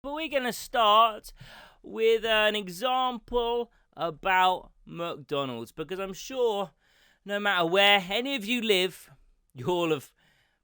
But we're going to start with an example about McDonald's, because I'm sure no matter where any of you live, you all have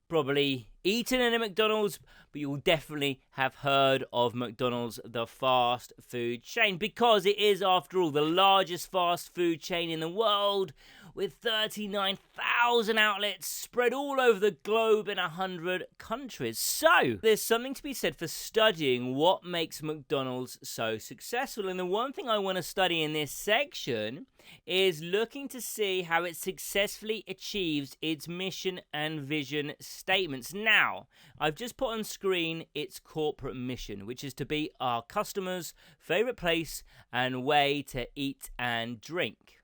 probably eaten in a McDonald's, but you will definitely have heard of McDonald's, the fast food chain, because it is, after all, the largest fast food chain in the world, with 39,000 outlets spread all over the globe in 100 countries. So, there's something to be said for studying what makes McDonald's so successful. And the one thing I want to study in this section is looking to see how it successfully achieves its mission and vision statements. Now, I've just put on screen its corporate mission, which is to be our customers' favorite place and way to eat and drink.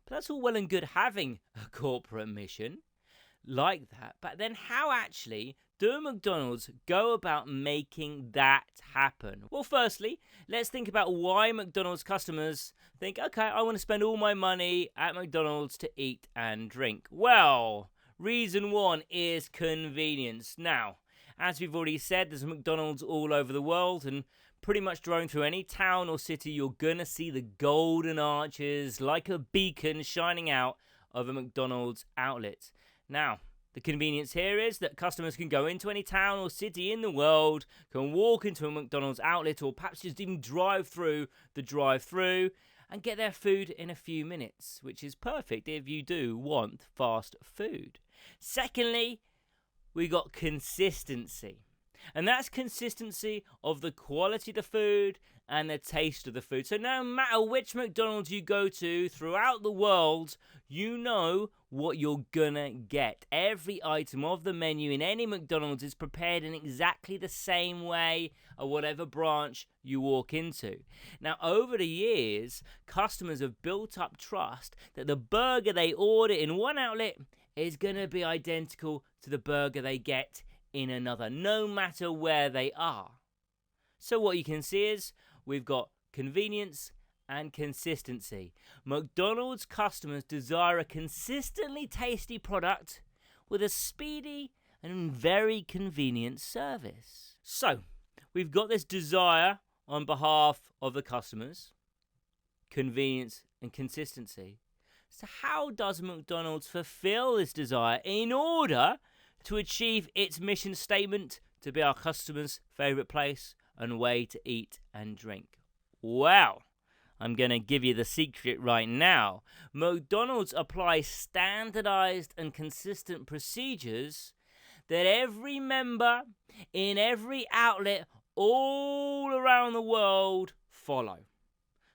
But that's all well and good having a corporate mission like that. But then how actually do McDonald's go about making that happen? Well, firstly, let's think about why McDonald's customers think, okay, I want to spend all my money at McDonald's to eat and drink. Well, reason one is convenience. Now, as we've already said, there's McDonald's all over the world, and pretty much driving through any town or city, you're going to see the golden arches like a beacon shining out of a McDonald's outlet. Now, the convenience here is that customers can go into any town or city in the world, can walk into a McDonald's outlet, or perhaps just even drive through the drive-through and get their food in a few minutes, which is perfect if you do want fast food. Secondly, we got consistency. And that's consistency of the quality of the food and the taste of the food. So no matter which McDonald's you go to throughout the world, you know what you're gonna get. Every item of the menu in any McDonald's is prepared in exactly the same way at whatever branch you walk into. Now, over the years, customers have built up trust that the burger they order in one outlet is gonna be identical to the burger they get in another, no matter where they are. So what you can see is we've got convenience and consistency. McDonald's customers desire a consistently tasty product with a speedy and very convenient service. So we've got this desire on behalf of the customers, convenience and consistency. So how does McDonald's fulfill this desire in order to achieve its mission statement to be our customers' favorite place and way to eat and drink? Well, I'm going to give you the secret right now. McDonald's applies standardized and consistent procedures that every member in every outlet all around the world follow.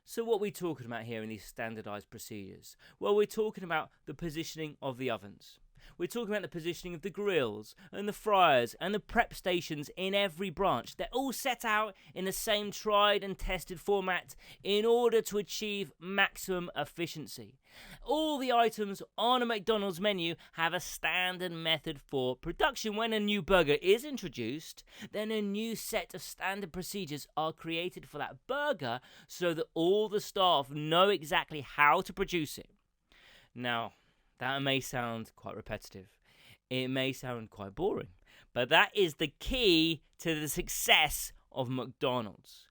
So what are we talking about here in these standardized procedures? Well, we're talking about the positioning of the ovens. We're talking about the positioning of the grills and the fryers and the prep stations in every branch. They're all set out in the same tried and tested format in order to achieve maximum efficiency. All the items on a McDonald's menu have a standard method for production. When a new burger is introduced, then a new set of standard procedures are created for that burger so that all the staff know exactly how to produce it. Now, that may sound quite repetitive. It may sound quite boring. But that is the key to the success of McDonald's.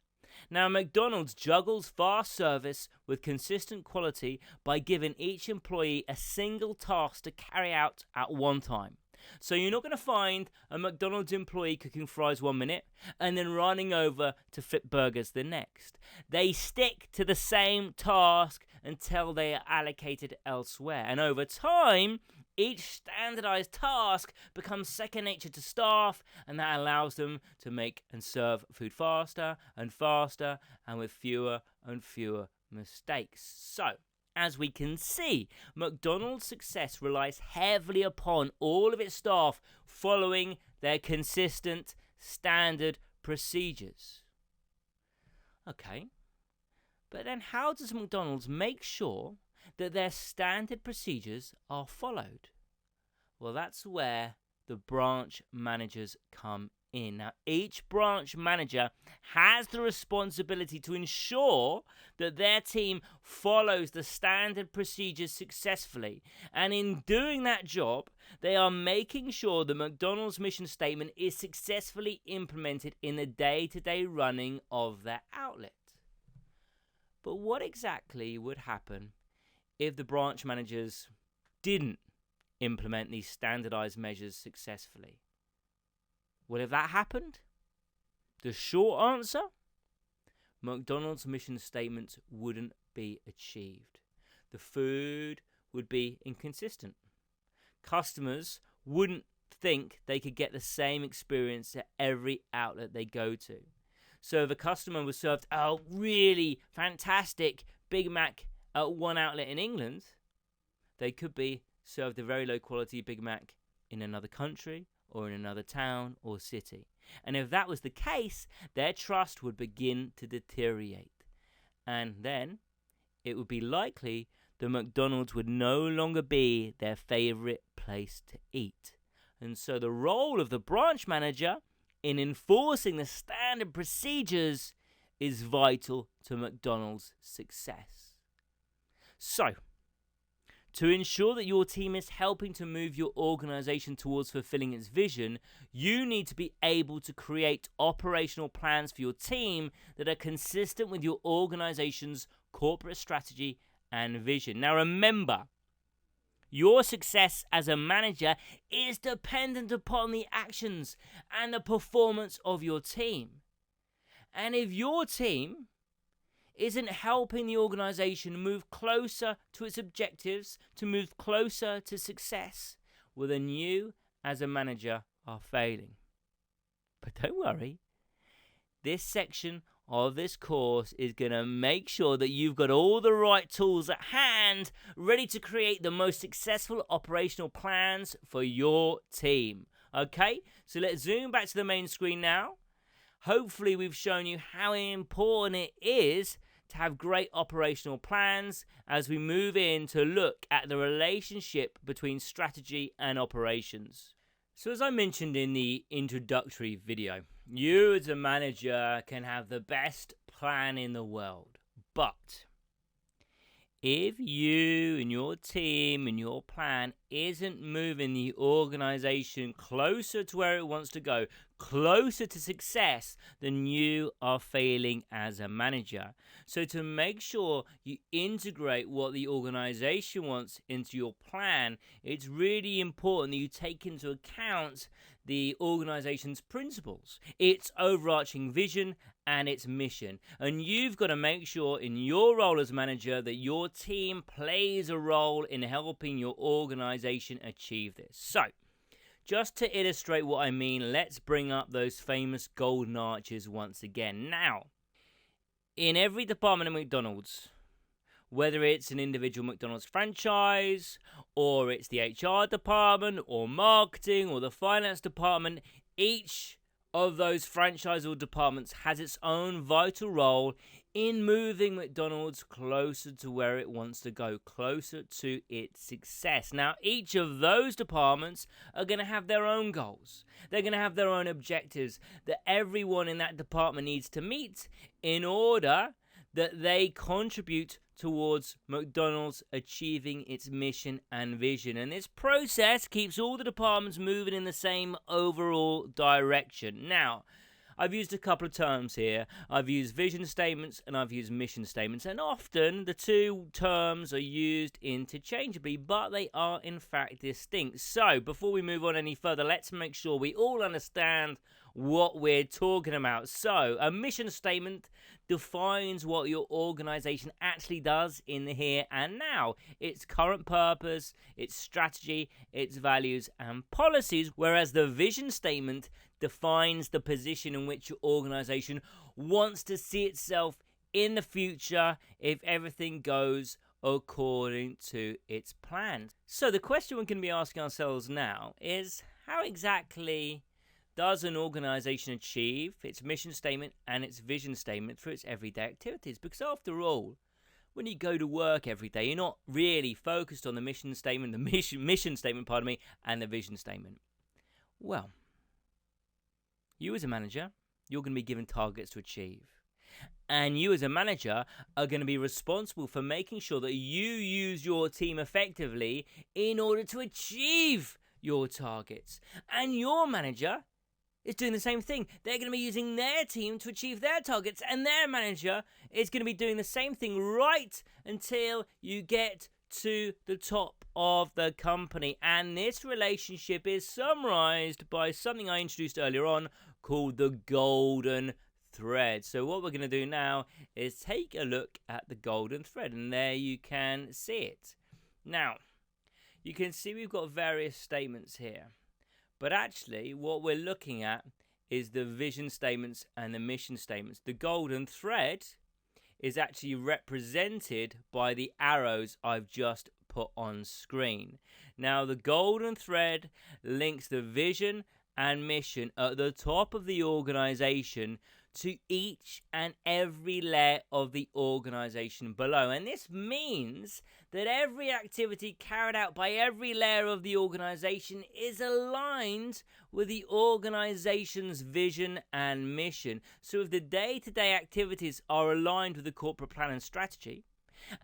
Now, McDonald's juggles fast service with consistent quality by giving each employee a single task to carry out at one time. So you're not going to find a McDonald's employee cooking fries 1 minute and then running over to flip burgers the next. They stick to the same task until they are allocated elsewhere. And over time, each standardized task becomes second nature to staff, and that allows them to make and serve food faster and faster and with fewer and fewer mistakes. So, as we can see, McDonald's success relies heavily upon all of its staff following their consistent standard procedures. Okay, but then how does McDonald's make sure that their standard procedures are followed? Well, that's where the branch managers come in. Now, each branch manager has the responsibility to ensure that their team follows the standard procedures successfully. And in doing that job, they are making sure the McDonald's mission statement is successfully implemented in the day-to-day running of their outlet. But what exactly would happen if the branch managers didn't implement these standardized measures successfully? Well, if that happened, the short answer, McDonald's mission statement wouldn't be achieved. The food would be inconsistent. Customers wouldn't think they could get the same experience at every outlet they go to. So if a customer was served a really fantastic Big Mac at one outlet in England, they could be served a very low quality Big Mac in another country or in another town or city. And if that was the case, their trust would begin to deteriorate. And then it would be likely that McDonald's would no longer be their favorite place to eat. And so the role of the branch manager in enforcing the standard procedures is vital to McDonald's success. So, to ensure that your team is helping to move your organization towards fulfilling its vision, you need to be able to create operational plans for your team that are consistent with your organization's corporate strategy and vision. Now remember, your success as a manager is dependent upon the actions and the performance of your team. And if your team isn't helping the organization move closer to its objectives, to move closer to success, well then you as a manager are failing. But don't worry, this section of this course is going to make sure that you've got all the right tools at hand, ready to create the most successful operational plans for your team. Okay, so let's zoom back to the main screen now. Hopefully we've shown you how important it is to have great operational plans as we move in to look at the relationship between strategy and operations. So as I mentioned in the introductory video, you as a manager can have the best plan in the world, but if you and your team and your plan isn't moving the organization closer to where it wants to go, closer to success, then you are failing as a manager. So to make sure you integrate what the organization wants into your plan, it's really important that you take into account the organization's principles, its overarching vision and its mission. And you've got to make sure in your role as manager that your team plays a role in helping your organization achieve this. So, just to illustrate what I mean, let's bring up those famous golden arches once again. Now, in every department of McDonald's, whether it's an individual McDonald's franchise, or it's the HR department, or marketing, or the finance department, each of those franchise or departments has its own vital role in moving McDonald's closer to where it wants to go, closer to its success. Now, each of those departments are going to have their own goals. They're going to have their own objectives that everyone in that department needs to meet in order that they contribute towards McDonald's achieving its mission and vision. And this process keeps all the departments moving in the same overall direction. Now, I've used a couple of terms here. I've used vision statements and I've used mission statements. And often the two terms are used interchangeably, but they are in fact distinct. So before we move on any further, let's make sure we all understand what we're talking about. So a mission statement defines what your organization actually does in the here and now, its current purpose, its strategy, its values and policies, whereas the vision statement defines the position in which your organization wants to see itself in the future if everything goes according to its plans. So the question we can be asking ourselves now is, how exactly does an organization achieve its mission statement and its vision statement through its everyday activities? Because after all, when you go to work every day, you're not really focused on the mission statement, and the vision statement. Well, you as a manager, you're going to be given targets to achieve. And you as a manager are going to be responsible for making sure that you use your team effectively in order to achieve your targets. And your manager is doing the same thing. They're going to be using their team to achieve their targets, and their manager is going to be doing the same thing right until you get to the top of the company. And this relationship is summarized by something I introduced earlier on called the golden thread. So what we're going to do now is take a look at the golden thread, and there you can see it. Now, you can see we've got various statements here, but actually what we're looking at is the vision statements and the mission statements. The golden thread is actually represented by the arrows I've just put on screen. Now, the golden thread links the vision and mission at the top of the organization to each and every layer of the organization below. And this means that every activity carried out by every layer of the organization is aligned with the organization's vision and mission. So if the day-to-day activities are aligned with the corporate plan and strategy,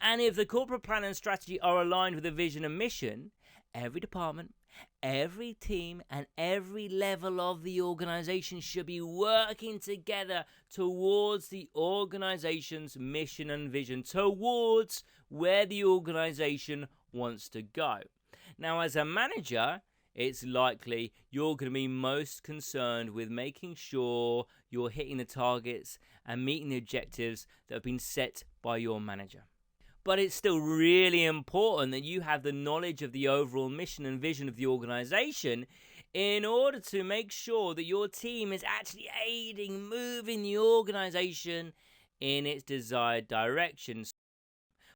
and if the corporate plan and strategy are aligned with the vision and mission, every department, every team, and every level of the organization should be working together towards the organization's mission and vision, towards where the organization wants to go. Now, as a manager, it's likely you're going to be most concerned with making sure you're hitting the targets and meeting the objectives that have been set by your manager. But it's still really important that you have the knowledge of the overall mission and vision of the organization in order to make sure that your team is actually moving the organization in its desired direction.